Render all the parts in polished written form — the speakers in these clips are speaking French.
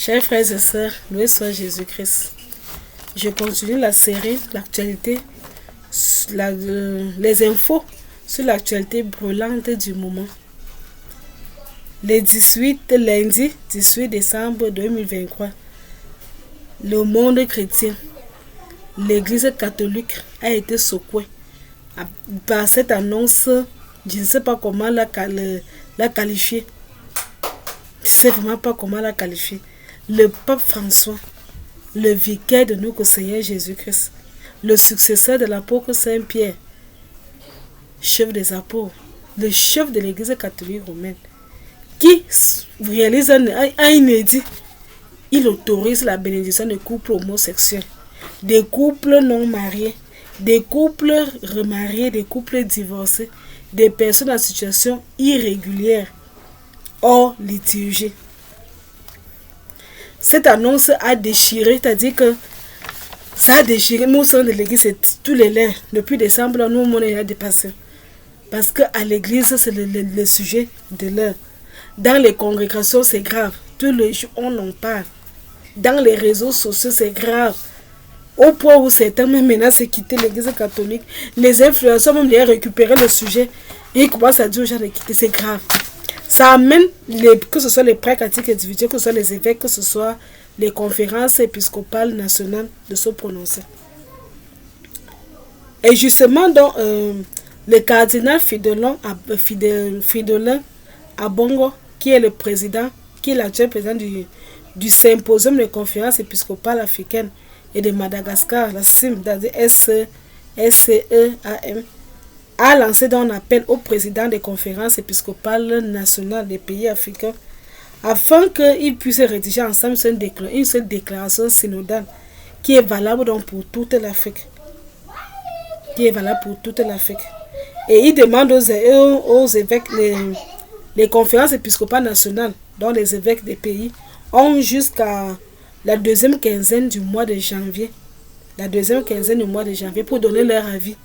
Chers frères et sœurs, loué soit Jésus-Christ. Je continue la série, l'actualité, les infos sur l'actualité brûlante du moment. Le lundi 18 décembre 2023, le monde chrétien, l'église catholique a été secouée par cette annonce. Je ne sais pas comment la qualifier. Je ne sais vraiment pas comment la qualifier. Le pape François, le vicaire de notre Seigneur Jésus-Christ, le successeur de l'apôtre Saint-Pierre, chef des apôtres, le chef de l'église catholique romaine, qui réalise un inédit. Il autorise la bénédiction des couples homosexuels, des couples non mariés, des couples remariés, des couples divorcés, des personnes en situation irrégulière, hors liturgie. Cette annonce a déchiré, c'est-à-dire que ça a déchiré nous sommes de l'église, tous les lèvres. Depuis décembre, nous, on est dépassé. Parce qu'à l'église, c'est le sujet de l'heure. Dans les congrégations, c'est grave. Tous les jours, on en parle. Dans les réseaux sociaux, c'est grave. Au point où certains même menacent de quitter l'église catholique. Les influenceurs même les récupérer le sujet. Et ils commencent à dire aux gens de quitter. C'est grave. Ça amène, que ce soit les prêtres catholiques individuels, que ce soit les évêques, que ce soit les conférences épiscopales nationales, de se prononcer. Et justement, donc, le cardinal Fridolin Ambongo, qui est le président, qui est l'actuel président du symposium de conférences épiscopales africaines et de Madagascar, la CIM, SCEAM, a lancé un appel au président des conférences épiscopales nationales des pays africains afin qu'ils puissent rédiger ensemble une seule déclaration synodale qui est valable donc pour toute l'Afrique. Et il demande aux évêques, les conférences épiscopales nationales, dont les évêques des pays, ont jusqu'à la deuxième quinzaine du mois de janvier. Pour donner leur avis.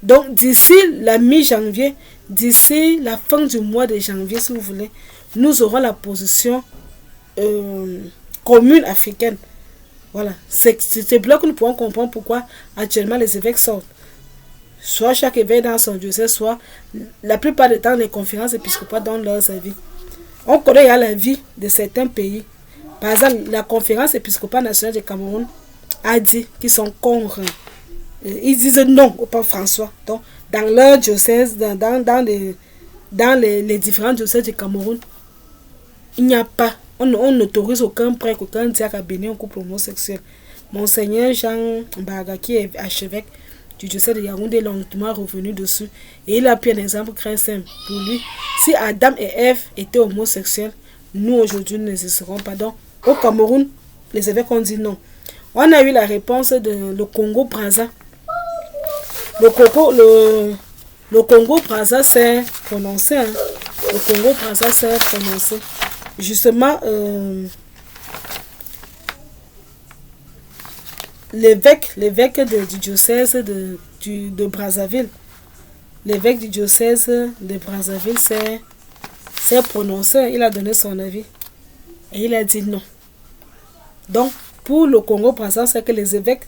Donc, d'ici la mi-janvier, d'ici la fin du mois de janvier, si vous voulez, nous aurons la position commune africaine. Voilà. C'est là que nous pouvons comprendre pourquoi actuellement les évêques sortent. Soit chaque évêque dans son diocèse, soit la plupart du temps les conférences épiscopales donnent leurs avis. On connaît l'avis de certains pays. Par exemple, la conférence épiscopale nationale du Cameroun a dit qu'ils sont contre. Ils disent non au pape François. Donc, dans leur diocèse, dans les différents diocèses du Cameroun, il n'y a pas, on n'autorise aucun prêtre, aucun diacre à bénir un couple homosexuel. Monseigneur Jean Mbaga, qui est archevêque du diocèse de Yaoundé, est lentement revenu dessus. Et il a pris un exemple très simple pour lui. Si Adam et Ève étaient homosexuels, nous aujourd'hui ne le serons pas. Donc, au Cameroun, les évêques ont dit non. On a eu la réponse de le Congo-Brazza. Le Congo-Brazza s'est prononcé. Le Congo-Brazza s'est prononcé. Justement, l'évêque du diocèse de Brazzaville, l'évêque du diocèse de Brazzaville s'est prononcé. Il a donné son avis. Et il a dit non. Donc, pour le Congo-Brazza, c'est que les évêques,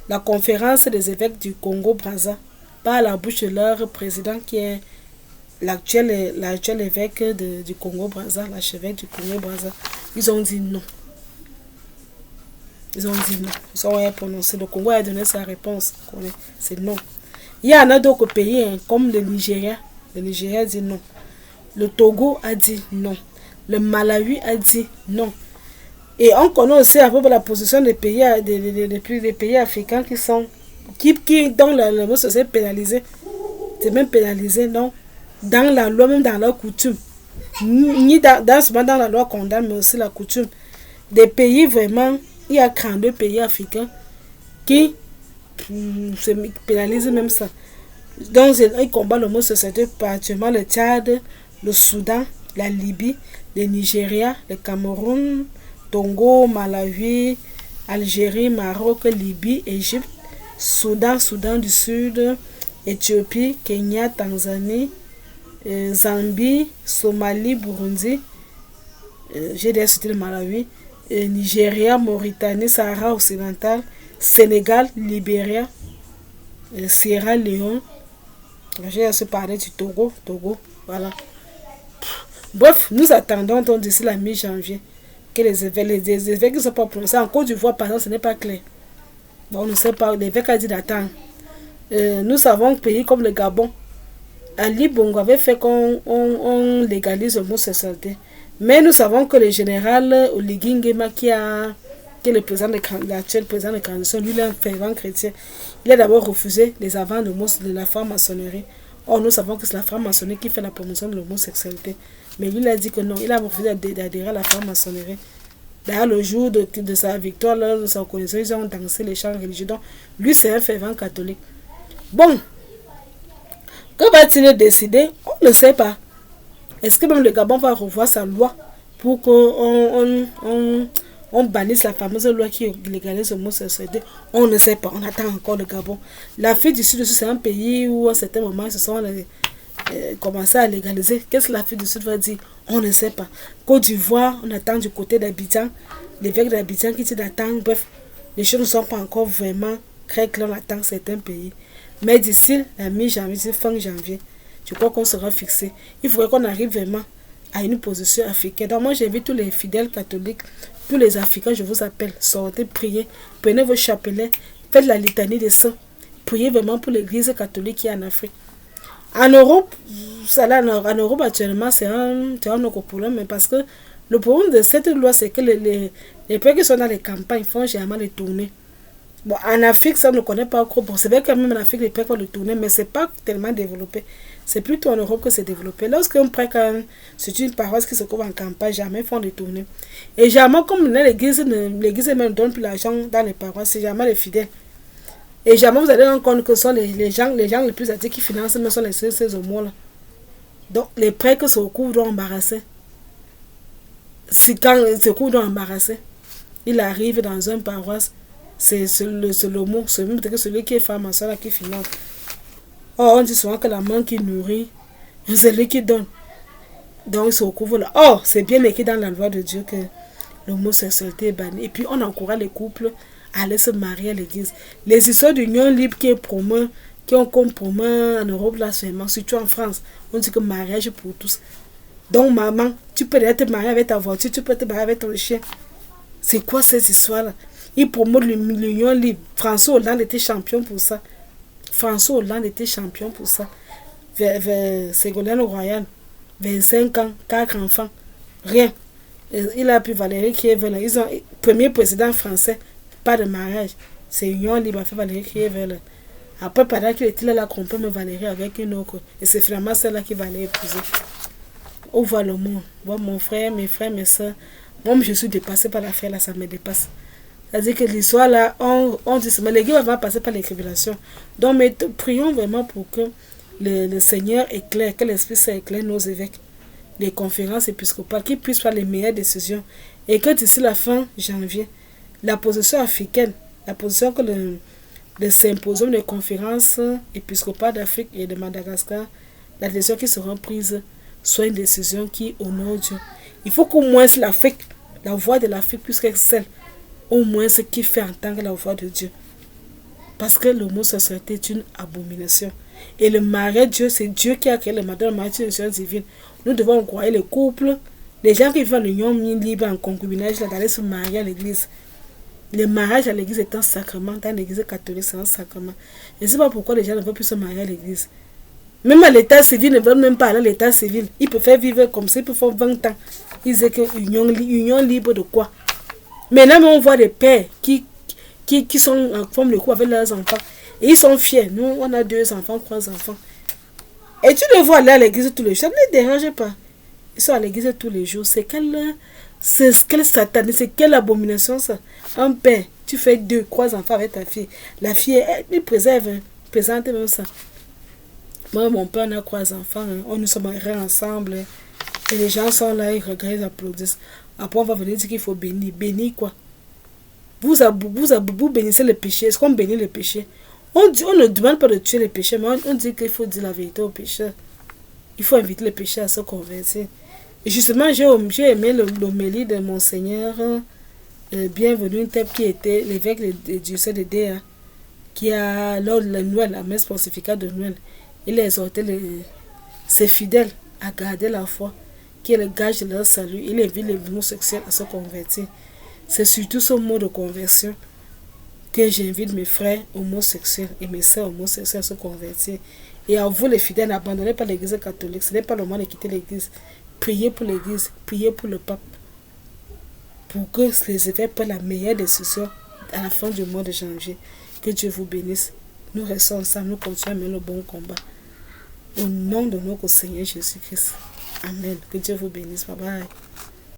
la conférence des évêques du Congo-Brazza, par la bouche de leur président qui est l'actuel évêque du Congo-Brazza, l'archevêque du Congo-Brazza, ils ont dit non. Ils ont prononcé. Le Congo a donné sa réponse. C'est non. Il y en a d'autres pays comme le Nigeria. Le Nigeria dit non. Le Togo a dit non. Le Malawi a dit non. Et on connaît aussi à peu près la position des pays, des pays africains qui dans la loi sociale pénalisée. C'est même pénalisé, non? Dans la loi, même dans leur coutume. Ni dans la loi condamne, mais aussi la coutume. Des pays vraiment, il y a 32 pays africains qui se pénalisent même ça. Donc, ils combattent l'homosexualité, particulièrement le Tchad, le Soudan, la Libye, le Nigeria, le Cameroun, Togo, Malawi, Algérie, Maroc, Libye, Égypte, Soudan du Sud, Éthiopie, Kenya, Tanzanie, Zambie, Somalie, Burundi, j'ai déjà cité le Malawi, Nigeria, Mauritanie, Sahara occidental, Sénégal, Libéria, Sierra Leone. J'ai aussi parlé du Togo, voilà. Bref, nous attendons donc d'ici la mi-janvier que les évêques ne sont pas prononcés. En Côte d'Ivoire, par exemple, ce n'est pas clair. Bon, on ne sait pas, l'évêque a dit d'attendre. Nous savons que pays comme le Gabon, Ali Bongo avait fait qu'on légalise l'homosexualité. Mais nous savons que le général Oligui Nguema, qui est l'actuel président de la transition, lui, il est un fervent chrétien. Il a d'abord refusé les avances de la franc-maçonnerie. Or, nous savons que c'est la franc-maçonnerie qui fait la promotion de l'homosexualité. Mais lui, il a dit que non, il a refusé d'adhérer à la franc-maçonnerie. D'ailleurs, le jour de sa victoire, de sa reconnaissance, ils ont dansé les chants religieux. Donc, lui, c'est un fervent catholique. Bon, que va-t-il décider? On ne sait pas. Est-ce que même le Gabon va revoir sa loi pour qu'on bannisse la fameuse loi qui légalise l'homosexualité? On ne sait pas. On attend encore le Gabon. L'Afrique du Sud, c'est un pays où à un certain moment, ils se sont commencé à légaliser. Qu'est-ce que l'Afrique du Sud va dire? On ne sait pas. Côte d'Ivoire, on attend du côté d'Abidjan. L'évêque d'Abidjan qui dit d'attendre. Bref, les choses ne sont pas encore vraiment très claires. On attend certains pays. Mais d'ici la mi-janvier, fin janvier, je crois qu'on sera fixé. Il faudrait qu'on arrive vraiment à une position africaine. Donc moi, j'invite tous les fidèles catholiques, tous les Africains, je vous appelle, sortez, priez, prenez vos chapelets, faites la litanie des saints. Priez vraiment pour l'église catholique qui est en Afrique. En Europe, en Europe actuellement, c'est un autre problème, mais parce que le problème de cette loi, c'est que les pays qui sont dans les campagnes font généralement les tournées. Bon, en Afrique, ça, on ne connaît pas encore. Bon, c'est vrai que même en Afrique, les prêtres font le tourner, mais ce n'est pas tellement développé. C'est plutôt en Europe que c'est développé. Lorsqu'un prêtre, c'est une paroisse qui se trouve en campagne, jamais font des tournées. Et jamais, comme l'église même ne donne plus l'argent dans les paroisses, c'est jamais les fidèles. Et jamais vous allez rendre compte que ce sont les gens les plus athées qui financent, mais sont ces homos-là. Donc, les prêtres se recouvrent embarrassés. Quand ils se recouvrent embarrassés, il arrive dans une paroisse. C'est l'homo, celui qui est femme, là qui finance. Or, on dit souvent que la main qui nourrit, c'est lui qui donne. Donc, il se recouvre là. Or, c'est bien écrit dans la loi de Dieu que l'homosexualité est bannie. Et puis, on encourage les couples à aller se marier à l'église. Les histoires d'union libre qui ont comme promu en Europe, là, seulement, surtout en France, on dit que mariage pour tous. Donc, maman, tu peux te marier avec ta voiture, tu peux te marier avec ton chien. C'est quoi cette histoire-là? Il promeut l'union libre. François Hollande était champion pour ça. Ségolène Royal, 25 ans, 4 enfants. Rien. Il a pu Valérie Kievel. Ils ont premier président français. Pas de mariage. C'est union libre. A fait Valérie Kievel. Après, pendant qu'il était là, il a compromis Valérie avec une autre. Et c'est finalement celle-là qui va l'épouser. Où va le monde? Bon, mon frère, mes soeurs. Moi, je suis dépassée par l'affaire là, ça me dépasse. C'est-à-dire que l'histoire là, on dit mais l'église va passer par les tribulations. Donc, mais prions vraiment pour que le Seigneur éclaire, que l'Esprit Saint éclaire nos évêques, les conférences épiscopales, qu'ils puissent faire les meilleures décisions. Et que d'ici la fin janvier, la position africaine, la position que le symposium des conférences épiscopales d'Afrique et de Madagascar, la décision qui sera prise soit une décision qui honore Dieu. Il faut qu'au moins l'Afrique, la voix de l'Afrique puisse être celle, au moins ce qui fait entendre la voix de Dieu. Parce que l'homosexualité est une abomination. Et le mariage, Dieu, c'est Dieu qui a créé le mariage. Le mariage, c'est une chose divine. Nous devons encourager les couples, les gens qui font l'union libre en concubinage, d'aller se marier à l'église. Le mariage à l'église est un sacrement. Dans l'église catholique, c'est un sacrement. Je ne sais pas pourquoi les gens ne veulent plus se marier à l'église. Même à l'état civil, ils ne veulent même pas aller à l'état civil. Ils préfèrent vivre comme ça, ils peuvent faire 20 ans. Ils disent que union libre de quoi? Maintenant, on voit des pères qui sont en forme de couple avec leurs enfants. Et ils sont fiers. Nous, on a 2 enfants, 3 enfants. Et tu les vois aller à l'église tous les jours. Ça ne les dérange pas. Ils sont à l'église tous les jours. C'est quel satanisme, c'est quelle abomination ça. Un père, tu fais 2, 3 enfants avec ta fille. La fille, elle préserve, présente même ça. Moi, mon père, on a 3 enfants. On nous sommes mariés ensemble. Et les gens sont là, ils regardent, ils applaudissent. Après, on va venir dire qu'il faut bénir. Bénir quoi? Vous bénissez le péché. Est-ce qu'on bénit le péché? On ne demande pas de tuer les péchés, mais on dit qu'il faut dire la vérité aux pécheurs. Il faut inviter les pécheurs à se convertir. Et justement, j'ai aimé l'homélie de Monseigneur Bienvenu Ntep, qui était l'évêque du diocèse de Déa, qui a, lors de la Noël, la messe pontificale de Noël, il a exhorté ses fidèles à garder la foi, qui est le gage de leur salut. Il invite les homosexuels à se convertir. C'est surtout ce mot de conversion que j'invite mes frères homosexuels et mes sœurs homosexuelles à se convertir. Et à vous les fidèles, n'abandonnez pas l'église catholique. Ce n'est pas le moment de quitter l'église. Priez pour l'église, priez pour le pape, pour que les évêques prennent la meilleure décision à la fin du mois de janvier. Que Dieu vous bénisse. Nous restons ensemble, nous continuons à mener le bon combat. Au nom de notre Seigneur Jésus-Christ. Amen. Que Dieu vous bénisse. Bye bye.